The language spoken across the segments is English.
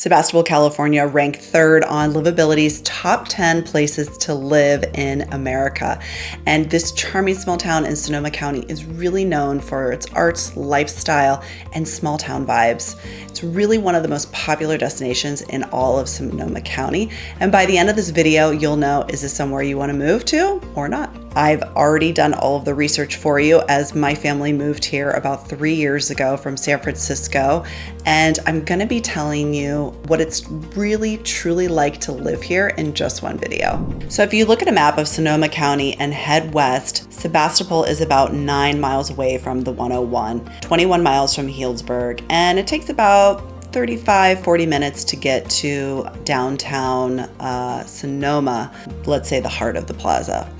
Sebastopol, California ranked third on Livability's top 10 places to live in America. And this charming small town in Sonoma County is really known for its arts, lifestyle, and small town vibes. It's really one of the most popular destinations in all of Sonoma County. And by the end of this video, you'll know, is this somewhere you want to move to or not? I've already done all of the research for you as my family moved here about 3 years ago from San Francisco. And I'm going to be telling you what it's really truly like to live here in just one video. So if you look at a map of Sonoma County and head west, Sebastopol is about 9 miles away from the 101, 21 miles from Healdsburg, and it takes about 35-40 minutes to get to downtown Sonoma, let's say the heart of the plaza.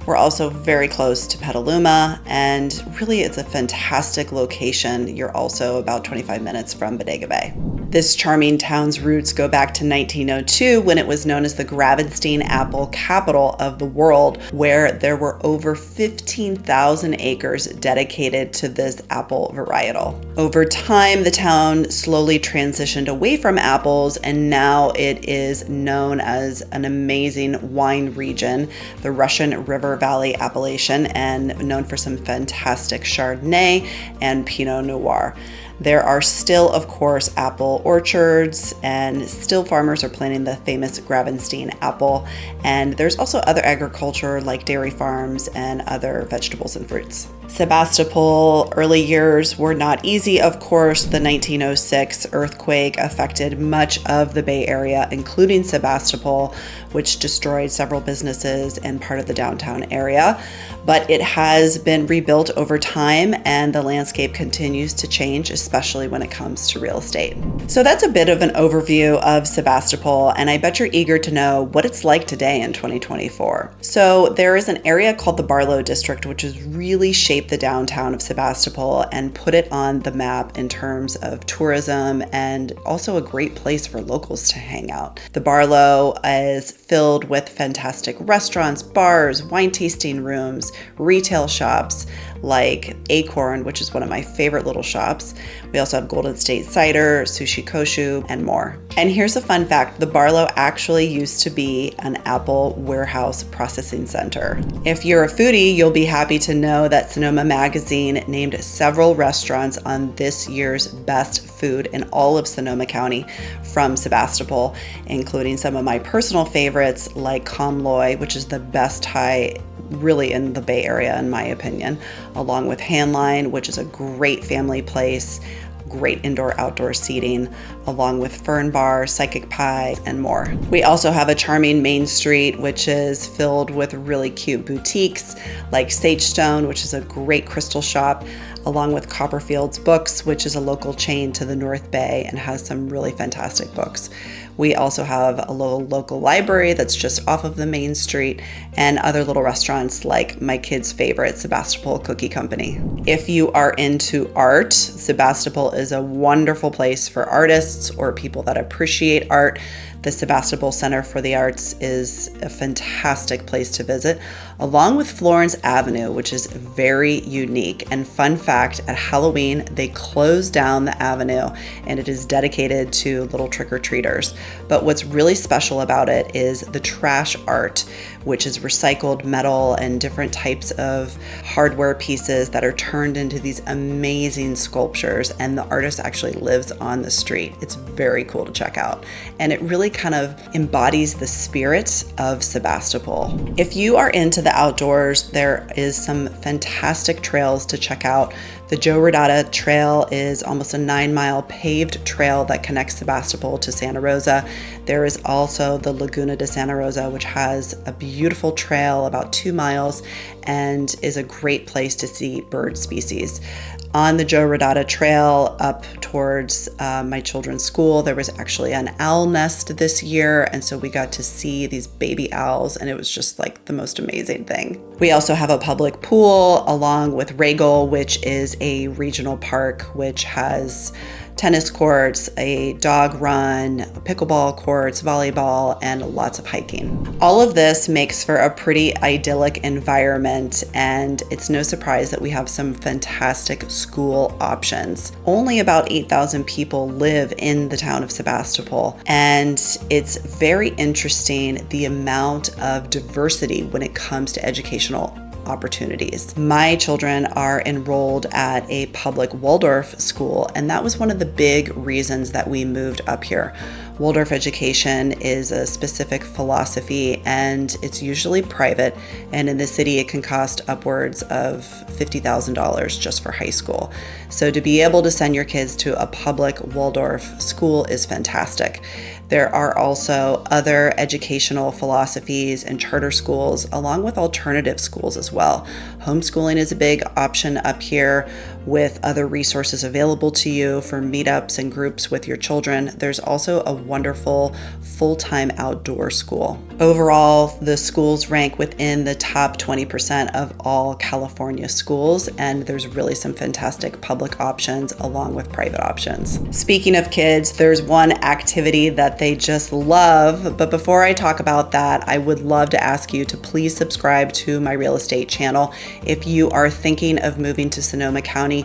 We're also very close to Petaluma, and really it's a fantastic location. You're also about 25 minutes from Bodega Bay. This charming town's roots go back to 1902 when it was known as the Gravenstein apple capital of the world, where there were over 15,000 acres dedicated to this apple varietal. Over time, the town slowly transitioned away from apples, and now it is known as an amazing wine region, the Russian River Valley appellation, and known for some fantastic Chardonnay and Pinot Noir. There are still, of course, apple orchards, and still farmers are planting the famous Gravenstein apple. And there's also other agriculture like dairy farms and other vegetables and fruits. Sebastopol early years were not easy, of course. The 1906 earthquake affected much of the Bay Area, including Sebastopol, which destroyed several businesses and part of the downtown area. But it has been rebuilt over time, and the landscape continues to change, especially when it comes to real estate. So that's a bit of an overview of Sebastopol, and I bet you're eager to know what it's like today in 2024. So there is an area called the Barlow district, which has really shaped the downtown of Sebastopol and put it on the map in terms of tourism, and also a great place for locals to hang out. The Barlow is filled with fantastic restaurants, bars, wine tasting rooms, retail shops like Acorn, which is one of my favorite little shops. We also have Golden State Cider, Sushi Koshu, and more. And here's a fun fact. The Barlow actually used to be an apple warehouse processing center. If you're a foodie, you'll be happy to know that Sonoma Magazine named several restaurants on this year's best food in all of Sonoma County from Sebastopol, including some of my personal favorites like Kamloy, which is the best Thai really in the Bay Area, in my opinion, along with Handline, which is a great family place, great indoor-outdoor seating, along with Fern Bar, Psychic Pie, and more. We also have a charming main street, which is filled with really cute boutiques like Sagestone, which is a great crystal shop, along with Copperfield's Books, which is a local chain to the North Bay and has some really fantastic books. We also have a local library that's just off of the main street, and other little restaurants like my kids' favorite, Sebastopol Cookie Company. If you are into art, Sebastopol is a wonderful place for artists or people that appreciate art. The Sebastopol Center for the Arts is a fantastic place to visit, along with Florence Avenue, which is very unique. And fun fact, at Halloween, they close down the avenue and it is dedicated to little trick-or-treaters. But what's really special about it is the trash art, which is recycled metal and different types of hardware pieces that are turned into these amazing sculptures, and the artist actually lives on the street. It's very cool to check out, and it really kind of embodies the spirit of Sebastopol. If you are into the outdoors, there is some fantastic trails to check out. The Joe Rodata Trail is almost a 9-mile paved trail that connects Sebastopol to Santa Rosa. There is also the Laguna de Santa Rosa, which has a beautiful trail about 2 miles and is a great place to see bird species. On the Joe Rodata Trail up towards my children's school, there was actually an owl nest this year, and so we got to see these baby owls, and it was just like the most amazing thing. We also have a public pool along with Regal, which is a regional park which has tennis courts, a dog run, pickleball courts, volleyball, and lots of hiking. All of this makes for a pretty idyllic environment, and it's no surprise that we have some fantastic school options. Only about 8,000 people live in the town of Sebastopol, and it's very interesting the amount of diversity when it comes to educational opportunities. My children are enrolled at a public Waldorf school, and that was one of the big reasons that we moved up here. Waldorf education is a specific philosophy, and it's usually private, and in the city it can cost upwards of $50,000 just for high school. So to be able to send your kids to a public Waldorf school is fantastic. There are also other educational philosophies and charter schools, along with alternative schools as well. Homeschooling is a big option up here, with other resources available to you for meetups and groups with your children. There's also a wonderful full-time outdoor school. Overall, the schools rank within the top 20% of all California schools, and there's really some fantastic public options along with private options. Speaking of kids, there's one activity that they just love, but before I talk about that, I would love to ask you to please subscribe to my real estate channel. If you are thinking of moving to Sonoma County,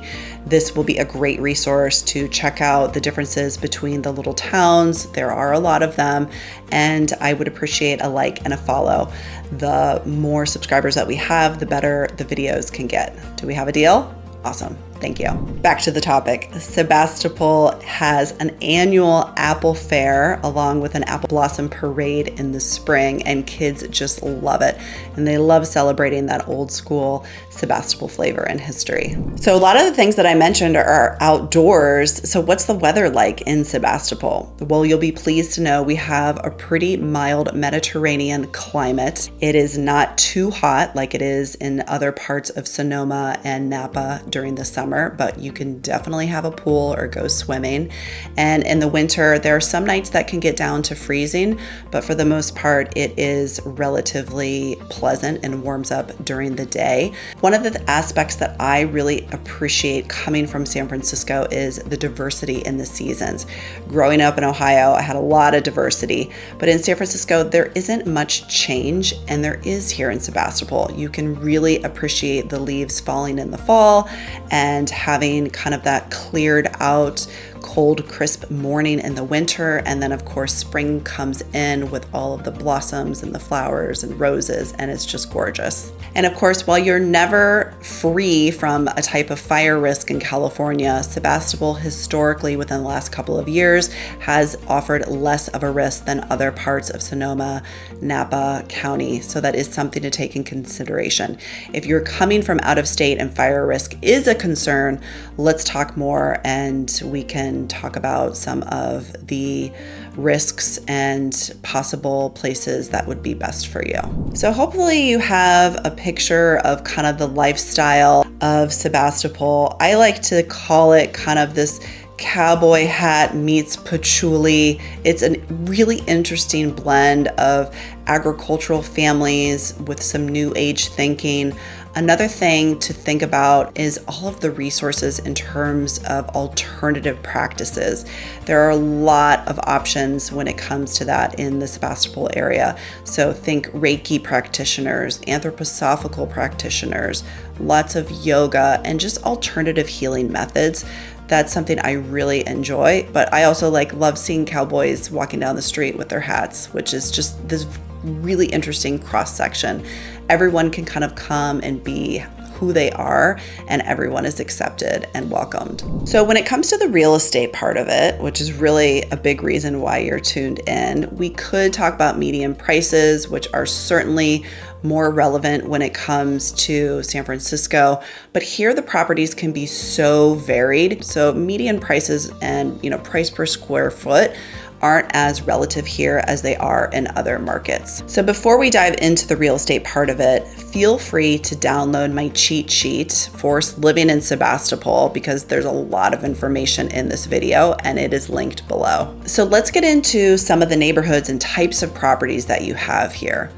this will be a great resource to check out the differences between the little towns. There are a lot of them, and I would appreciate a like and a follow. The more subscribers that we have, the better the videos can get. Do we have a deal? Awesome. Thank you. Back to the topic. Sebastopol has an annual apple fair along with an apple blossom parade in the spring, and kids just love it. And they love celebrating that old school Sebastopol flavor and history. So a lot of the things that I mentioned are outdoors. So what's the weather like in Sebastopol? Well, you'll be pleased to know we have a pretty mild Mediterranean climate. It is not too hot like it is in other parts of Sonoma and Napa during the summer, but you can definitely have a pool or go swimming. And in the winter, there are some nights that can get down to freezing, but for the most part, it is relatively pleasant and warms up during the day. One of the aspects that I really appreciate coming from San Francisco is the diversity in the seasons. Growing up in Ohio, I had a lot of diversity, but in San Francisco, there isn't much change, and there is here in Sebastopol. You can really appreciate the leaves falling in the fall and having kind of that cleared out cold, crisp morning in the winter. And then of course, spring comes in with all of the blossoms and the flowers and roses, and it's just gorgeous. And of course, while you're never free from a type of fire risk in California, Sebastopol historically within the last couple of years has offered less of a risk than other parts of Sonoma, Napa County. So that is something to take in consideration. If you're coming from out of state and fire risk is a concern, let's talk more, and we can talk about some of the risks and possible places that would be best for you. So hopefully you have a picture of kind of the lifestyle of Sebastopol. I like to call it kind of this cowboy hat meets patchouli. It's a really interesting blend of agricultural families with some new age thinking. Another thing to think about is all of the resources in terms of alternative practices. There are a lot of options when it comes to that in the Sebastopol area. So think Reiki practitioners, anthroposophical practitioners, lots of yoga, and just alternative healing methods. That's something I really enjoy, but I also love seeing cowboys walking down the street with their hats, which is just this really interesting cross section. Everyone can kind of come and be who they are, and everyone is accepted and welcomed. So when it comes to the real estate part of it, which is really a big reason why you're tuned in, we could talk about median prices, which are certainly more relevant when it comes to San Francisco, but here the properties can be so varied. So median prices and price per square foot aren't as relative here as they are in other markets. So before we dive into the real estate part of it, feel free to download my cheat sheet for living in Sebastopol, because there's a lot of information in this video and it is linked below. So let's get into some of the neighborhoods and types of properties that you have here.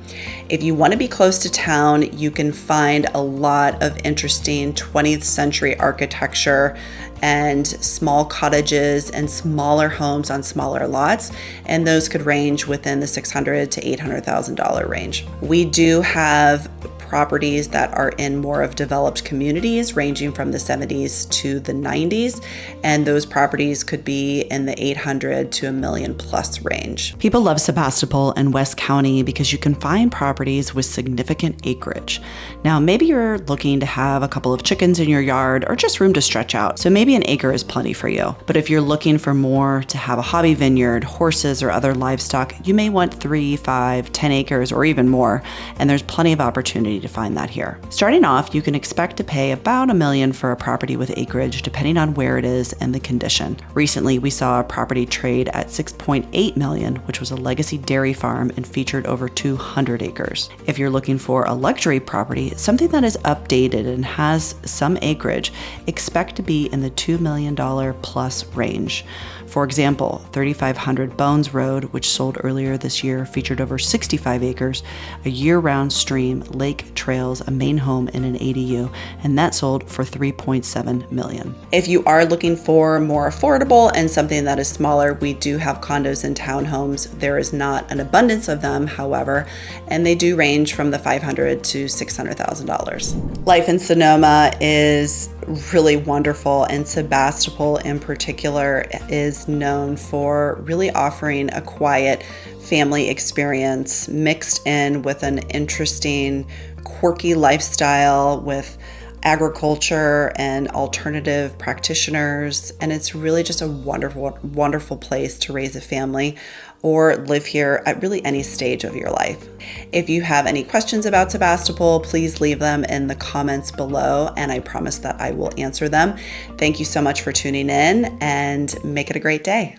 If you want to be close to town, you can find a lot of interesting 20th century architecture and small cottages and smaller homes on smaller lots, and those could range within the $600,000 to $800,000 range. We do have properties that are in more of developed communities ranging from the 70s to the 90s, and those properties could be in the 800 to $1 million plus range. People love Sebastopol and West County because you can find properties with significant acreage. Now, maybe you're looking to have a couple of chickens in your yard or just room to stretch out, so maybe an acre is plenty for you. But if you're looking for more to have a hobby vineyard, horses, or other livestock, you may want 3, 5, 10 acres or even more, and there's plenty of opportunity to find that here. Starting off, you can expect to pay about $1 million for a property with acreage, depending on where it is and the condition. Recently, we saw a property trade at $6.8 million, which was a legacy dairy farm and featured over 200 acres. If you're looking for a luxury property, something that is updated and has some acreage, expect to be in the $2 million plus range. For example, 3500 Bones Road, which sold earlier this year, featured over 65 acres, a year-round stream, lake, trails, a main home, and an ADU, and that sold for $3.7 million. If you are looking for more affordable and something that is smaller, we do have condos and townhomes. There is not an abundance of them, however, and they do range from the $500,000 to $600,000. Life in Sonoma is really wonderful, and Sebastopol in particular is known for really offering a quiet family experience mixed in with an interesting, quirky lifestyle with agriculture and alternative practitioners. And it's really just a wonderful, wonderful place to raise a family or live here at really any stage of your life. If you have any questions about Sebastopol, please leave them in the comments below, and I promise that I will answer them. Thank you so much for tuning in, and make it a great day.